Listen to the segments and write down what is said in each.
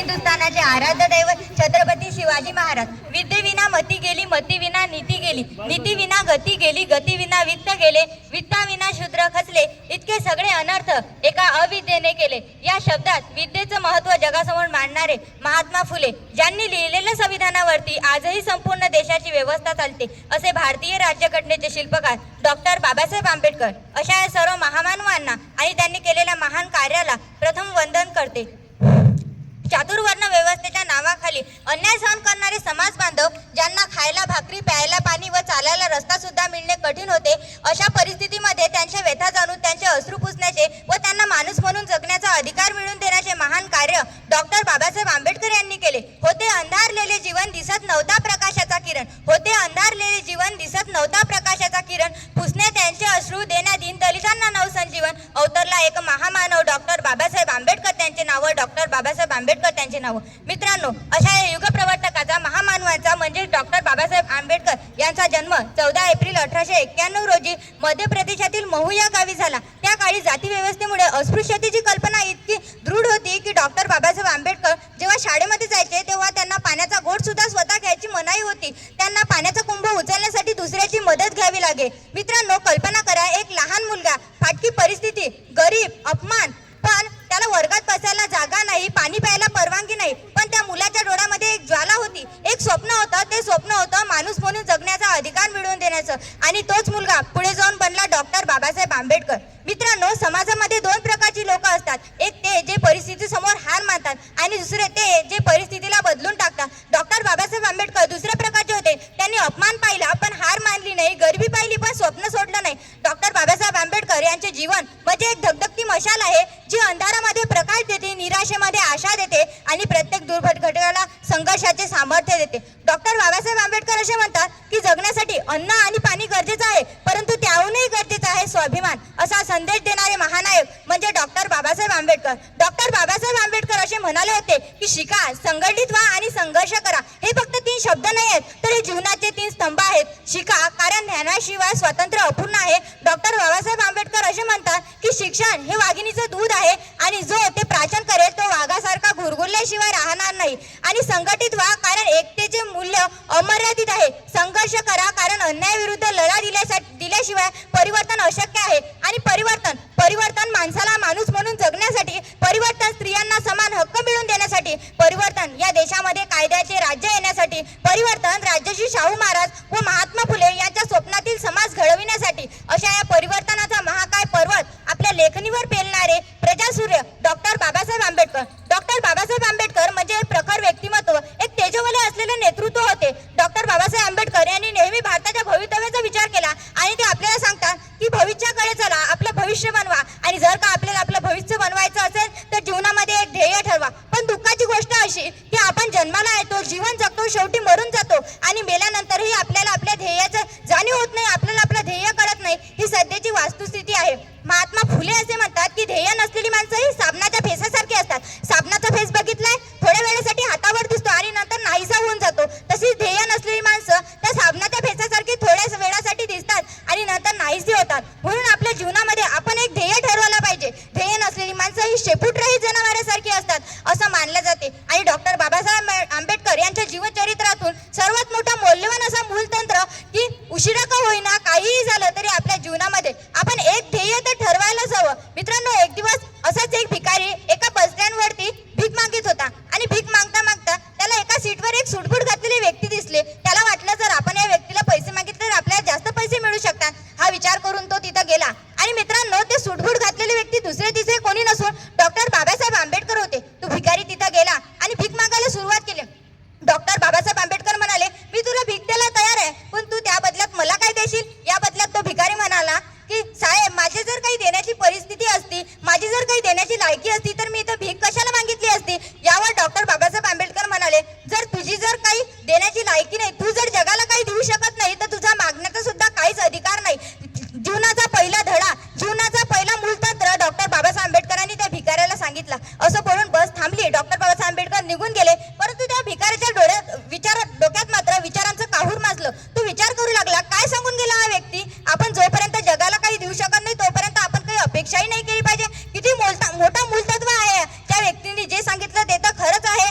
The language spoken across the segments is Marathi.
हिंदुस्थानाचे आराध्य दैवत छत्रपती शिवाजी महाराज. विद्येविना मती गेली, मतीविना नीती गेली, नीतीविना गती गेली, गतीविना वित्त गेले, वित्ताविना शूद्र खचले. इतके सगळे अनर्थ एका अविद्येने केले. या शब्दात विद्येचं महत्त्व जगासमोर मांडणारे महात्मा फुले, ज्यांनी लिहिलेल्या संविधानावरती आजही संपूर्ण देशाची व्यवस्था चालते असे भारतीय राज्यघटनेचे शिल्पकार डॉक्टर बाबासाहेब आंबेडकर. अशा या सर्व महामानवांना आणि त्यांनी केलेल्या महान कार्याला प्रथम वंदन करते. चातुर्वर्ण व्यवस्थेच्या नावाखाली अन्याय सहन करणारे समाज बांधव, ज्यांना खायला भाकरी, प्यायला पाणी व चालायला रस्ता सुद्धा मिळणे कठीण होते, अशा परिस्थितीमध्ये त्यांच्या व्यथा जाणून त्यांचे अश्रू पुसण्याचे व त्यांना माणूस म्हणून जगण्याचा अधिकार मिळवून देण्याचे महान कार्य डॉक्टर बाबासाहेब आंबेडकर यांनी केले. होते अंधारलेले जीवन, दिसत नव्हता प्रकाशाचा किरण. होते अंधारलेले जीवन, दिसत नव्हता प्रकाशाचा किरण. पुसणे त्यांचे अश्रू, देण्यात दलितांना नवसंजीवन. अवतरला एक महामानव डॉक्टर बाबासाहेब आंबेडकर, त्यांचे नाव डॉक्टर बाबासाहेब आंबेडकर त्यांचे नाव. मित्रांनो, अशा या युगप्रवर्तकाचा, महामानवाचा म्हणजे डॉक्टर बाबासाहेब आंबेडकर यांचा जन्म 14 एप्रिल 1891 रोजी मध्य प्रदेशातील महू या गावी झाला. त्या काळी जाती व्यवस्थेमुळे अस्पृश्यतेची कल्पना इतकी दृढ होती की डॉक्टर बाबासाहेब आंबेडकर जेव्हा शाळेमध्ये जायचे तेव्हा त्यांना पाण्याचा घोट सुद्धा स्वतः घ्यायची मनाई होती. त्यांना पाण्याचा कुंभ उचलण्यासाठी दुसऱ्याची मदत घ्यावी लागे. मित्रांनो, कल्पना करा, एक लहान मुलगा, फाटकी परिस्थिती, गरीब, अपमान, पण त्याला वर्गात बसायला जागा नाही, पाणी प्यायला परवानगी नाही, पण त्या मुलाच्या डोळ्यामध्ये एक ज्वाला होती, एक स्वप्न होतं. ते स्वप्न होतं माणूस म्हणून जगण्याचा अधिकार मिळवून देण्याचं. आणि तोच मुलगा पुढे जाऊन बनला डॉक्टर बाबासाहेब आंबेडकर. मित्रांनो, समाजामध्ये दोन प्रकारची लोक असतात. एक ते जे परिस्थितीसमोर हार मानतात आणि दुसरे ते जे परिस्थितीला बदलून टाकतात. डॉक्टर बाबासाहेब आंबेडकर दुसऱ्या प्रकारचे होते. त्यांनी अपमान पाहिला पण हार मानली नाही, गरिबी पाहिली पण स्वप्न सोडलं नाही. डॉक्टर बाबासाहेब आंबेडकर यांचे जीवन म्हणजे एक धगधगती मशाल आहे, जी अंधारामध्ये प्रकाश देते, निराशेमध्ये आशा देते आणि प्रत्येक दुर्घटनेला संघर्षाचे सामर्थ्य देते. डॉक्टर बाबासाहेब आंबेडकर असे म्हणतात की जगण्यासाठी अन्न आणि पाणी गरजेचं आहे, परंतु त्याहूनही गरजेचं आहे स्वाभिमान. असा संदेश देणारे महानायक म्हणजे डॉक्टर बाबासाहेब आंबेडकर. डॉक्टर बाबासाहेब आंबेडकर असे म्हणाले होते की शिका, संघटित व्हा आणि संघर्ष करा. हे फक्त 3 शब्द नाही आहेत, तर हे जीवनाचे 3 स्तंभ आहेत. शिका, कारण ज्ञानाशिवाय स्वातंत्र्य अपूर्ण आहे. डॉक्टर बाबासाहेब आंबेडकर असे म्हणतात की शिक्षण हे वाघिणीचं दूध आहे आणि जो ते प्राशन करेल तो वाघासारखा घुरघुरल्याशिवाय राहणार नाही. आणि संघटित व्हा, कारण एकतेचे मूल्य अमर्यादित आहे. संघर्ष करा, कारण अन्यायाविरुद्ध लढा दिल्याशिवाय परिवर्तन अशक्य आहे. आणि परिवर्तन माणसाला माणूस म्हणून जगण्यासाठी, परिवर्तन स्त्रियांना समान हक्क मिळवून देण्यासाठी, परिवर्तन या देशामध्ये कायद्याचे राज्य येण्यासाठी, परिवर्तन राजर्षी शाहू महाराज व महात्मा फुले यांच्या स्वप्नातील समाज घडविण्यासाठी. अशा या परिवर्तनाचा महाकाय पर्वत आपल्या लेखणीवर पेलणारे प्रजासूर्य डॉक्टर बाबासाहेब आंबेडकर. डॉक्टर बाबासाहेब आंबेडकर म्हणजे प्रखर व्यक्तिमत्व, एक तेजोवले असलेले नेतृत्व होते. डॉक्टर बाबासाहेब आंबेडकर यांनी नेहमी भारताच्या भवितव्याचा विचार केला आणि ते आपल्याला सांगतात की भविष्याकडे चला, आपलं भविष्य बनवा. आणि जर का आपल्याला आपलं भविष्य बनवायचं असेल तर जीवनामध्ये एक ध्येय ठरवा. पण दुःखाची गोष्ट अशी की आपण जन्माला येतो, जीवन जगतो, शेवटी मरून जातो आणि मेल्यानंतरही आपल्याला आपल्या ध्येयाचं जाणीव होत नाही, आपल्याला आपलं ध्येय कळत नाही. ही सध्याची वास्तुस्थिती आहे. महात्मा फुले असे म्हणतात की ध्येय नसलेली माणसं ही साबणाच्या फेसासारखी असतात. साबणाचा फेस बघितलाय, थोड्या वेळेसाठी हातावर दिसतो आणि नंतर नाहीसा होऊन जातो. तशीच ध्येय नसलेली माणसं त्या साबणाच्या फेसासारखी थोड्या वेळासाठी दिसतात आणि नंतर नाहीशी होतात. म्हणून आपल्या जीवनामध्ये आपण एक ध्येय ठरवायला पाहिजे. ध्येय नसलेली माणसं ही शेपूटरहित जनावरांसारखी असतात असं मानलं जाते. आणि डॉक्टर बाबासाहेब आंबेडकर यांच्या जीवनचरित्रातून सर्वात मोठा मौल्यवान असा मूलतंत्र की उशिरा का होईना, काहीही झालं तरी आपल्या जीवनामध्ये आपण एक ध्येय तर ठरवायलाच हवं. मित्रांनो, एक दिवस असाच एक भिकारी एका बस स्टँडवरती भीक मागित होता आणि भीक मागता मागता त्याला एका सीटवर एक सूटबूट घातलेली व्यक्ती दिसली. त्याला वाटलं जर आपण या व्यक्तीला पैसे मागितले तर आपल्याला जास्त पैसे मिळू शकतात. हा विचार करून तो तिथं गेला आणि मित्रांनो, ते सूटबूट घातलेली व्यक्ती दुसरे तिसरे कोणी नसून डॉक्टर बाबासाहेब आंबेडकर होते. तो भिकारी तिथं गेला आणि भीक मागायला सुरुवात केली. डॉक्टर बाबासाहेब आंबेडकर म्हणाले, मी तुला भीक द्यायला तयार आहे, पण तू त्या बदल्यात मला काय देशील? या बदल्यात तो भिकारी म्हणाला की साहेब, माझी जर काही देण्याची परिस्थिती असती, माझी जर काही देण्याची लायकी असती तर मी इथं भीक कशाला मागितली असती? यावर डॉक्टर बाबासाहेब आंबेडकर म्हणाले, जर तुझी जर काही देण्याची लायकी नाही, तू जर जगाला काही देऊ शकत नाही तर तुझा मागण्याचा सुद्धा काहीच अधिकार नाही. जीवनाचा पहिला धडा, जीवनाचा पहिला मूलतंत्र डॉक्टर बाबासाहेब आंबेडकरांनी त्या भिकाऱ्याला सांगितलं. असं बोलून बस थांबली. डॉक्टर बाबासाहेब आंबेडकर निघून गेले, परंतु त्या भिकाऱ्याच्या डोक्यात मात्र विचारांचं काहूर माजलं. तो विचार करू लागला, काय सांगून गेला हा व्यक्ती? आपण जोपर्यंत जगाला काही देऊ शकत नाही तोपर्यंत आपण काही अपेक्षाही नाही केली पाहिजे. किती मोठा मूलतत्व आहे. त्या व्यक्तीने जे सांगितलं ते तर खरंच आहे.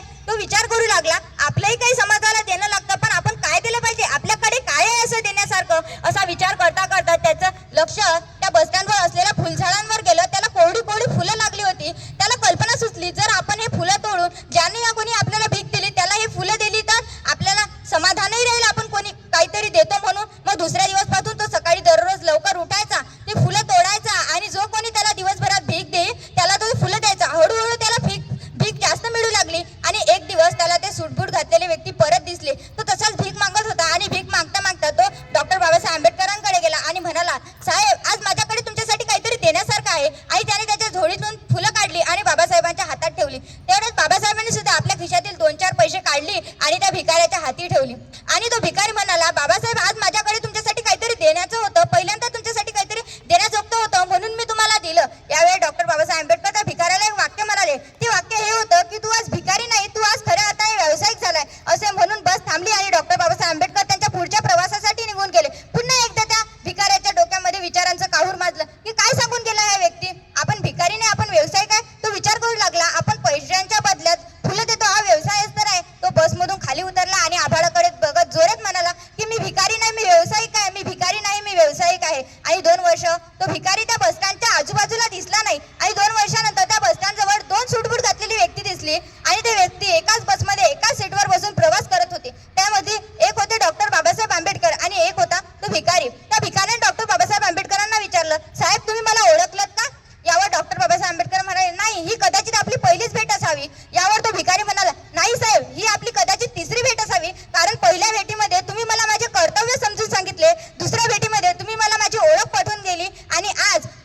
घातलेले व्यक्ती परत दिसले. तो तसाच भीक मागत होता आणि भीक मागता मागता तो डॉक्टर बाबासाहेब आंबेडकरांकडे गेला आणि म्हणाला, साहेब आज माझ्याकडे तुमच्यासाठी काहीतरी देण्यासारखं आहे. आणि त्याने त्याच्या झोळीतून फुलं काढली आणि बाबासाहेबांच्या हातात ठेवली. तेवढ्याच बाबासाहेबांनी सुद्धा आपल्या खिशातील 2-4 पैसे काढली आणि त्या भिकाऱ्याच्या हाती ठेवली. आणि तो भिकारी म्हणाला, बाबासाहेब आज माझ्याकडे तुमच्यासाठी काहीतरी देण्याचं होतं, पहिल्यांदा तुमच्यासाठी काहीतरी देण्याजोगतं होतं म्हणून मी तुम्हाला दिलं. यावेळी डॉक्टर बाबासाहेब आंबेडकर त्या भिकाऱ्याला एक वाक्य म्हणाले. ते वाक्य हे होतं की तू आज भिकारी नाही, तू आज खऱ्या अर्थाने व्यावसायिक झालाय. असे म्हणून बस थांबली आणि डॉक्टर बाबासाहेब आंबेडकर त्यांच्या पुढच्या प्रवासासाठी निघून गेले. पुन्हा एकदा त्या भिकाऱ्याच्या डोक्यामध्ये विचारांचं काहूर माजलं की काय सांगून गेला हा व्यक्ती. आपण भिकारी नाही, आपण व्यावसायिक आहे. तो विचार करू लागला, आपण पैशांच्या बदल्यात फुलं देतो हा व्यवसायच तर आहे. तो बसमधून खाली उतरला आणि आभाळाकडे बघत जोरात म्हणाला की मी भिकारी नाही, मी व्यावसायिक आहे, मी भिकारी नाही, मी व्यावसायिक आहे. आणि 2 वर्ष तो भिकारी त्या बसस्टँडच्या आजूबाजूला दिसला नाही. आणि 2 वर्षानंतर त्या बसस्टँड जवळ 2 सूटबूट घातलेली व्यक्ती दिसली आणि ते व्यक्ती एकाच बसमध्ये एकाच सीटवर बसून प्रवास करत होते. त्यामध्ये एक होते डॉक्टर बाबासाहेब आंबेडकर आणि एक होता तो भिकारी. त्या भिकाऱ्याने डॉक्टर बाबासाहेब आंबेडकरांना विचारलं, साहेब तुम्ही मला ओळखलत का? यावर डॉक्टर बाबासाहेब आंबेडकर म्हणाले, नाही, ही कदाचित आपली पहिलीच भेट असावी. यावर तो भिकारी म्हणाला, नाही साहेब, ही आपली कदाचित तिसरी भेट असावी. कारण पहिल्या भेटीमध्ये तुम्ही मला माझे कर्तव्य समजून सांगितले, दुसऱ्या भेटीमध्ये तुम्ही मला माझी ओळख पटवून गेली आणि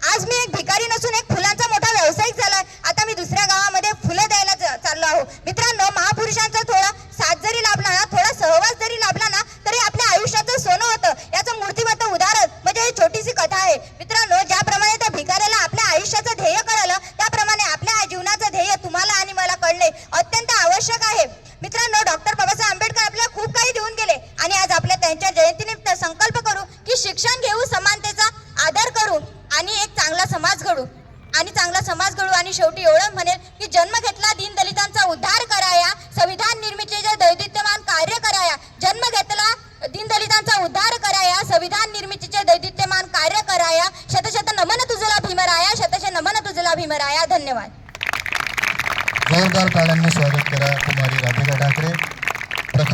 आज मी एक भिकारी नसून एक फुलांचा मोठा व्यावसायिक झाला. आता मी दुसऱ्या गावामध्ये फुलं द्यायला चाललो आहो. मित्रांनो, महापुरुषांचा थोडा साथ जरी लाभला ना, थोडा सहवास जरी लाभला ना, तरी आपल्या आयुष्याचं सोनं होतं. याचं मूर्तिमंत उदाहरण म्हणजे ही छोटीशी कथा आहे. मित्रांनो, ज्याप्रमाणे त्या भिकाऱ्याला आपल्या आयुष्याचं ध्येय कळलं, त्याप्रमाणे आपल्या जीवनाचं ध्येय तुम्हाला आणि मला कळणे अत्यंत आवश्यक आहे. मित्रांनो, डॉक्टर बाबासाहेब आंबेडकर आपल्याला खूप काही देऊन गेले आणि आज आपल्या त्यांच्या जयंतीनिमित्त संकल्प करू की शिक्षण घेऊ, समानतेचा आदर करू आणि एक चांगला समाज घडू आणि शेवटी एवढं म्हणेल की जन्म घेतला दीनदलितांचा उद्धार कराया, संविधान निर्मितीचे दैदिप्यमान कार्य कराया. जन्म घेतला दीनदलितांचा उद्धार कराया, संविधान निर्मितीचे दैदिप्यमान कार्य कराया. शतशत नमन तुझला भीमराया, शतशत नमन तुझला भीमराया. धन्यवाद. जोरदार टाळ्यांनी स्वागत करा कुमारी राधिका ठाकरे.